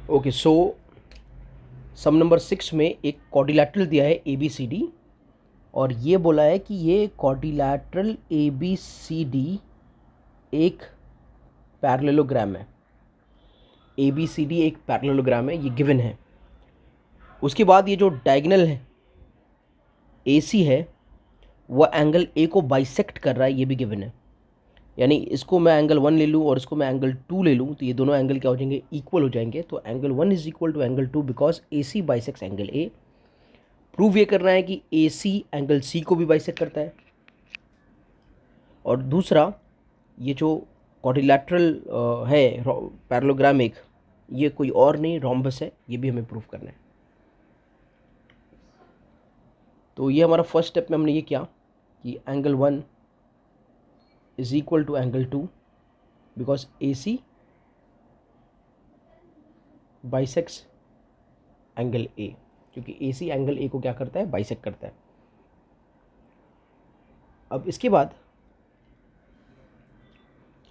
Okay, सो सम number 6 में एक quadrilateral दिया है ए बी सी डी, और ये बोला है कि ये quadrilateral A B C D एक पैरेललोग्राम है। ए बी सी डी एक पैरेललोग्राम है, ये गिवन है। उसके बाद ये जो डायगोनल है ए सी है, वह एंगल ए को बाइसेक्ट कर रहा है, ये भी गिवन है। यानी इसको मैं एंगल 1 ले लूँ और इसको मैं एंगल 2 ले लूँ, तो ये दोनों एंगल क्या हो जाएंगे, इक्वल हो जाएंगे। तो angle 1 is equal to angle 2 because A C bisects angle A. Prove ये करना है कि ए सी एंगल सी को भी बाइसेक्ट करता है। और दूसरा, ये जो क्वाड्रिलैटरल है पैरेललोग्राम एक, ये कोई और नहीं रोम्बस है, ये भी हमें प्रूव करना है। तो ये हमारा फर्स्ट स्टेप में हमने ये किया कि angle 1 is equal to angle 2 because A C bisects angle A, क्योंकि ए सी एंगल ए को क्या करता है, बाइसेक्ट करता है। अब इसके बाद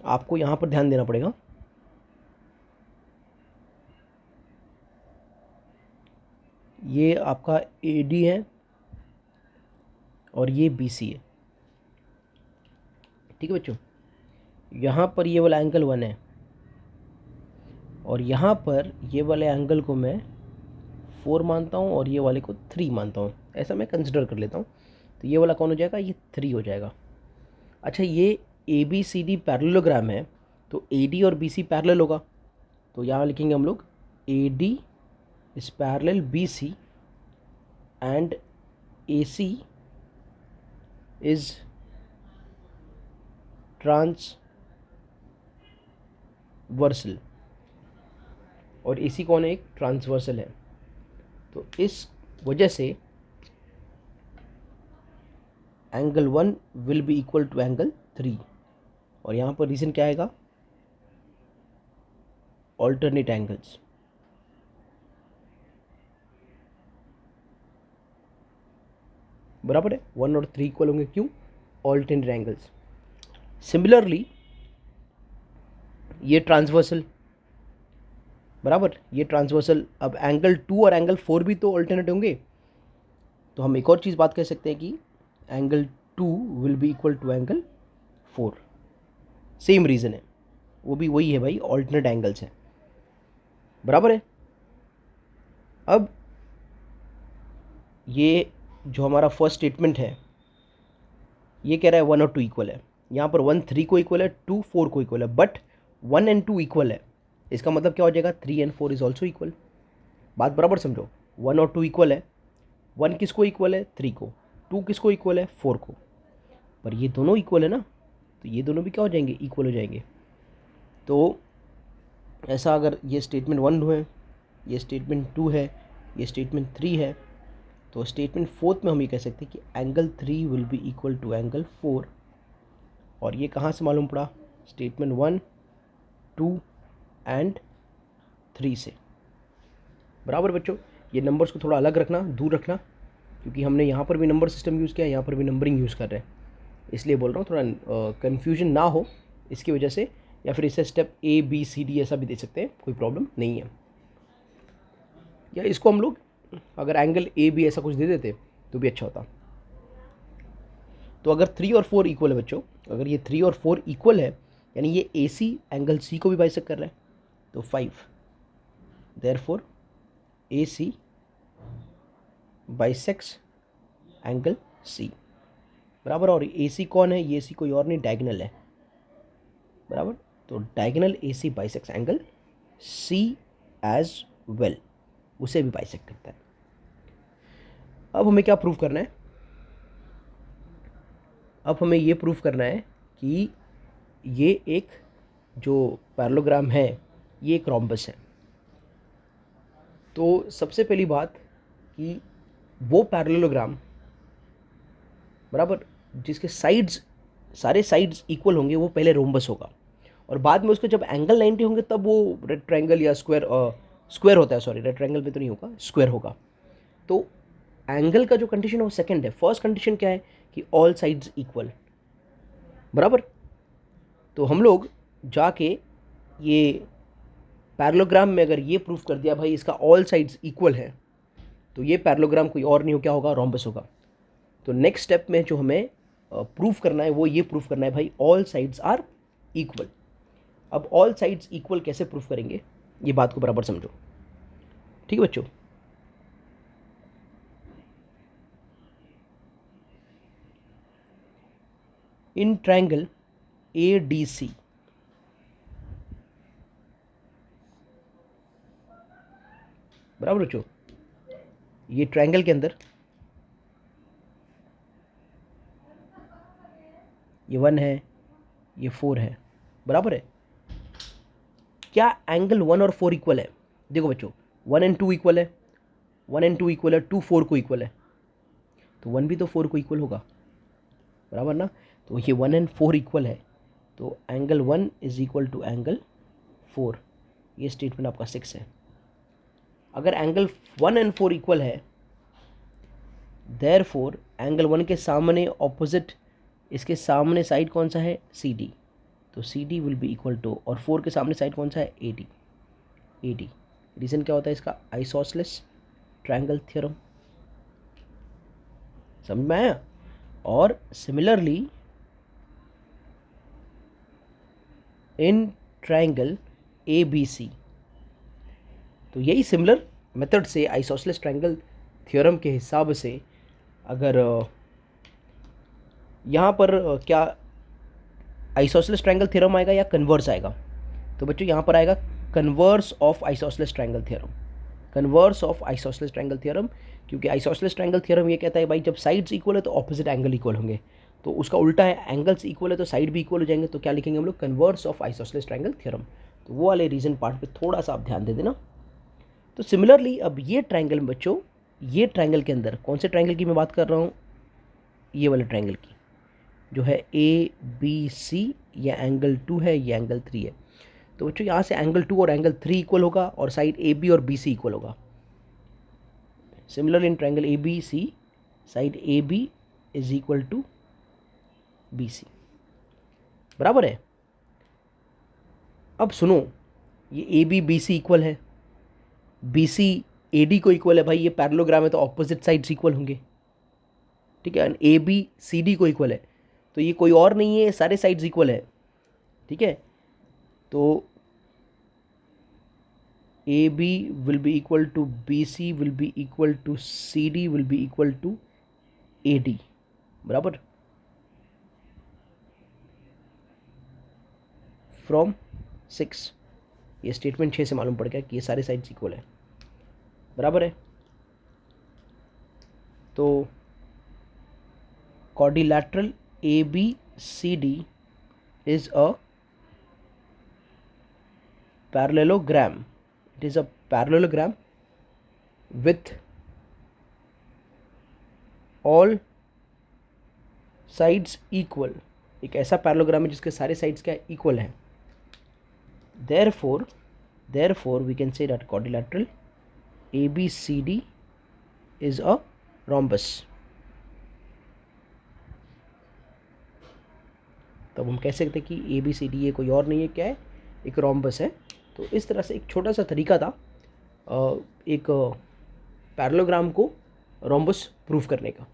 आपको यहाँ पर ध्यान देना पड़ेगा, ये आपका ए डी है और ये बी सी है, ठीक है बच्चों। यहाँ पर ये वाला एंगल 1 है और यहाँ पर ये वाले एंगल को मैं 4 मानता हूँ और ये वाले को 3 मानता हूँ, ऐसा मैं कंसिडर कर लेता हूँ। तो ये वाला कौन हो जाएगा, ये 3 हो जाएगा। अच्छा, ये A B C D parallelogram है, तो ए डी और बी सी पैरेलल होगा, तो यहाँ लिखेंगे हम लोग A D is parallel B C and A C is transversal, और ए सी कौन है, एक ट्रांसवर्सल है। तो इस वजह से angle 1 will be equal to angle 3, और यहाँ पर रीज़न क्या आएगा, ऑल्टरनेट एंगल्स। बराबर है, 1 और 3 इक्वल होंगे, क्यों, ऑल्टरनेट एंगल्स। सिमिलरली ये ट्रांसवर्सल, बराबर, ये ट्रांसवर्सल। अब एंगल 2 और एंगल 4 भी तो ऑल्टरनेट होंगे, तो हम एक और चीज़ बात कर सकते हैं कि angle 2 will be equal to angle 4। Same reason है, वो भी वही है भाई, ऑल्टरनेट एंगल्स है, बराबर है। अब ये जो हमारा फर्स्ट स्टेटमेंट है, ये कह रहा है 1 और 2 इक्वल है। यहाँ पर 1 3 को इक्वल है, 2 4 को इक्वल है, बट 1 एंड 2 इक्वल है। इसका मतलब क्या हो जाएगा, 3 एंड 4 इज ऑल्सो इक्वल। बात बराबर समझो, 1 और 2 इक्वल है, 1 किसको इक्वल है, 3 को, 2 किसको इक्वल है, 4 को, पर ये दोनों इक्वल है ना, तो ये दोनों भी क्या हो जाएंगे, इक्वल हो जाएंगे। तो ऐसा अगर ये स्टेटमेंट 1 है, ये स्टेटमेंट 2 है, ये स्टेटमेंट 3 है, तो स्टेटमेंट 4 में हम ये कह सकते हैं कि angle 3 will be equal to angle 4। और ये कहाँ से मालूम पड़ा, स्टेटमेंट 1 2 एंड 3 से। बराबर बच्चों, ये नंबर्स को थोड़ा अलग रखना, दूर रखना, क्योंकि हमने यहाँ पर भी नंबर सिस्टम यूज़ किया, यहाँ पर भी नंबरिंग यूज़ कर रहे हैं, इसलिए बोल रहा हूँ, थोड़ा कन्फ्यूजन ना हो इसकी वजह से। या फिर इसे step A B C D ऐसा भी दे सकते हैं, कोई प्रॉब्लम नहीं है। या इसको हम लोग अगर एंगल ए बी ऐसा कुछ दे देते तो भी अच्छा होता। तो अगर 3 और 4 इक्वल है बच्चों, अगर ये 3 और 4 इक्वल है, यानी ये ए सी एंगल सी को भी बाइसेक्ट कर रहा है, तो 5, देयरफॉर ए सी बाइसेक्ट्स एंगल सी, बराबर। और ए सी कौन है, ये सी कोई और नहीं, डायगोनल है, बराबर। तो diagonal A C bisects angle C as well, उसे भी बाइसेक्ट करता है। अब हमें क्या प्रूव करना है, अब हमें ये प्रूव करना है कि ये एक जो पैरेललोग्राम है, ये एक रोम्बस है। तो सबसे पहली बात कि वो पैरेललोग्राम, बराबर, जिसके साइड्स, सारे साइड्स इक्वल होंगे, वो पहले रोम्बस होगा, और बाद में उसके जब एंगल 90 होंगे तब वो रेक्टेंगल या स्क्वायर होता है, सॉरी रेक्टेंगल में तो नहीं होगा, स्क्वायर होगा। तो एंगल का जो कंडीशन है वो सेकंड है। फर्स्ट कंडीशन क्या है कि ऑल साइड्स इक्वल, बराबर। तो हम लोग जाके ये पैरेललोग्राम में अगर ये प्रूफ कर दिया भाई इसका ऑल साइड्स इक्वल है, तो ये पैरेललोग्राम कोई और नहीं हो, क्या होगा, रोम्बस होगा। तो नेक्स्ट स्टेप में जो हमें प्रूफ करना है वो ये प्रूफ करना है भाई ऑल साइड्स आर इक्वल। अब ऑल साइड्स इक्वल कैसे प्रूफ करेंगे, ये बात को बराबर समझो, ठीक है बच्चों। इन ट्रायंगल ADC, बराबर बच्चों, ये ट्रायंगल के अंदर ये 1 है, ये 4 है, बराबर है। क्या एंगल 1 और 4 इक्वल है? देखो बच्चों 1 एंड 2 इक्वल है, 1 एंड 2 इक्वल है, 2 4 को इक्वल है, तो 1 भी तो 4 को इक्वल होगा, बराबर ना। तो ये 1 एंड 4 इक्वल है, तो angle 1 is equal to angle 4, ये स्टेटमेंट आपका 6 है। अगर एंगल 1 एंड 4 इक्वल है, देयरफॉर एंगल 1 के सामने ऑपोजिट, इसके सामने साइड कौन सा है, CD, तो CD will be equal to, और 4 के सामने साइड कौन सा है, AD। रीज़न क्या होता है इसका, आइसोसेलेस ट्रायंगल थ्योरम, समझ में आया। और सिमिलरली इन ट्रायंगल ABC, तो यही सिमिलर मेथड से आइसोसेलेस ट्रायंगल थ्योरम के हिसाब से अगर यहाँ पर क्या आइसोसेलेस ट्रायंगल थ्योरम आएगा या कन्वर्स आएगा, तो बच्चों यहाँ पर आएगा converse of isosceles triangle theorem, converse of isosceles triangle theorem. क्योंकि आइसोसेलेस ट्रायंगल थ्योरम ये कहता है भाई जब साइड्स इक्वल है तो ऑपोजिट एंगल इक्वल होंगे, तो उसका उल्टा है, एंगल्स इक्वल है तो साइड भी इक्वल हो जाएंगे, तो क्या लिखेंगे हम लोग, converse of isosceles triangle theorem. तो वो वाले रीजन पार्ट पे थोड़ा सा आप ध्यान दे देना। तो सिमिलरली अब ये ट्रायंगल में बच्चों, ये ट्रायंगल के अंदर कौन से ट्रायंगल की मैं बात कर रहा हूँ, ये वाले ट्रायंगल की, जो है ABC, ये एंगल 2 है, ये एंगल 3 है। तो बच्चों यहाँ से एंगल 2 और एंगल 3 इक्वल होगा और साइड AB और BC इक्वल होगा। Similar in triangle ABC, side AB is equal to BC, बराबर है। अब सुनो, ये AB BC इक्वल है, BC AD को इक्वल है, भाई ये पैरेललोग्राम है तो ऑपोजिट साइड्स इक्वल होंगे, ठीक है। AB CD को इक्वल है, तो ये कोई और नहीं है, सारे साइड्स इक्वल है, ठीक है। तो AB will be equal to BC will be equal to CD will be equal to AD, बराबर। फ्रॉम 6, ये स्टेटमेंट 6 से मालूम पड़ गया कि ये सारे साइड्स इक्वल है, बराबर है। तो quadrilateral ABCD is a parallelogram. It is a parallelogram with all sides equal. एक ऐसा पैरेललोग्राम है जिसके सारे साइड्स क्या इक्वल हैं। Therefore we can say that quadrilateral ABCD is a rhombus. तब हम कह सकते हैं कि ABCD ये कोई और नहीं है, क्या है, एक रोम्बस है। तो इस तरह से एक छोटा सा तरीका था एक पैरेललोग्राम को रोम्बस प्रूफ करने का।